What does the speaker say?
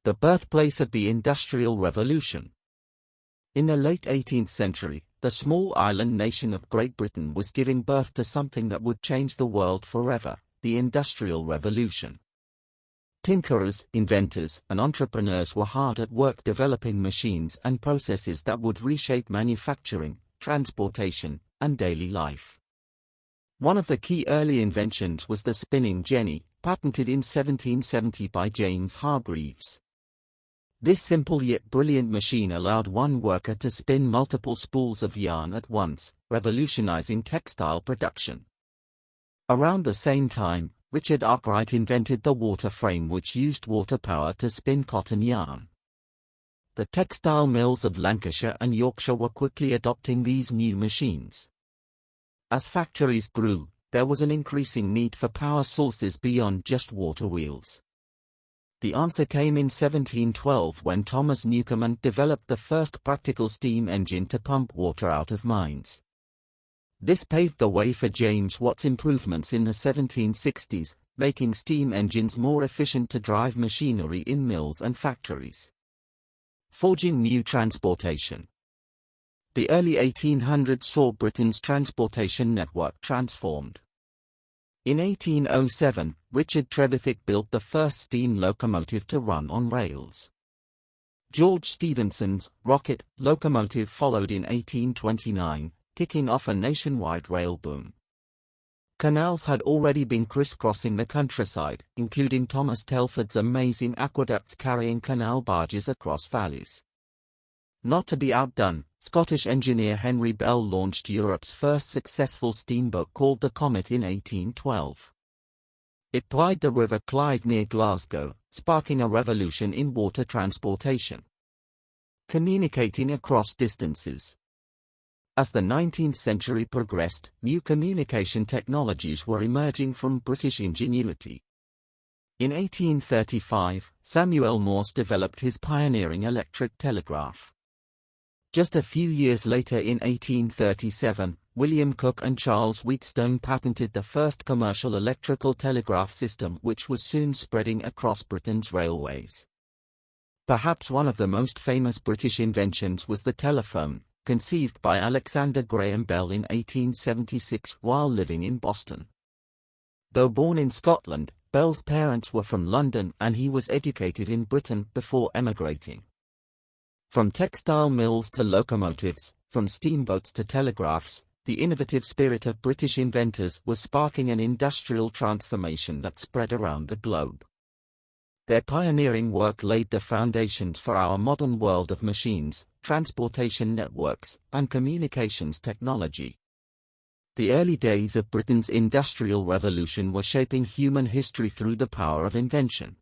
the birthplace of the Industrial Revolution. In the late 18th century, the small island nation of Great Britain was giving birth to something that would change the world forever, the Industrial Revolution. Tinkerers, inventors, and entrepreneurs were hard at work developing machines and processes that would reshape manufacturing, transportation, and daily life. One of the key early inventions was the spinning jenny, patented in 1770 by James Hargreaves. This simple yet brilliant machine allowed one worker to spin multiple spools of yarn at once, revolutionizing textile production. Around the same time, Richard Arkwright invented the water frame, which used water power to spin cotton yarn. The textile mills of Lancashire and Yorkshire were quickly adopting these new machines. As factories grew, there was an increasing need for power sources beyond just water wheels. The answer came in 1712 when Thomas Newcomen developed the first practical steam engine to pump water out of mines. This paved the way for James Watt's improvements in the 1760s, making steam engines more efficient to drive machinery in mills and factories. Forging new transportation. The early 1800s saw Britain's transportation network transformed. In 1807, Richard Trevithick built the first steam locomotive to run on rails. George Stephenson's rocket locomotive followed in 1829, kicking off a nationwide rail boom. Canals had already been crisscrossing the countryside, including Thomas Telford's amazing aqueducts carrying canal barges across valleys. Not to be outdone, Scottish engineer Henry Bell launched Europe's first successful steamboat called the Comet in 1812. It plied the River Clyde near Glasgow, sparking a revolution in water transportation. Communicating across distances. As the 19th century progressed, new communication technologies were emerging from British ingenuity. In 1835, Samuel Morse developed his pioneering electric telegraph. Just a few years later in 1837, William Cooke and Charles Wheatstone patented the first commercial electrical telegraph system, which was soon spreading across Britain's railways. Perhaps one of the most famous British inventions was the telephone, conceived by Alexander Graham Bell in 1876 while living in Boston. Though born in Scotland, Bell's parents were from London and he was educated in Britain before emigrating. From textile mills to locomotives, from steamboats to telegraphs, the innovative spirit of British inventors was sparking an industrial transformation that spread around the globe. Their pioneering work laid the foundations for our modern world of machines, transportation networks, and communications technology. The early days of Britain's Industrial Revolution were shaping human history through the power of invention.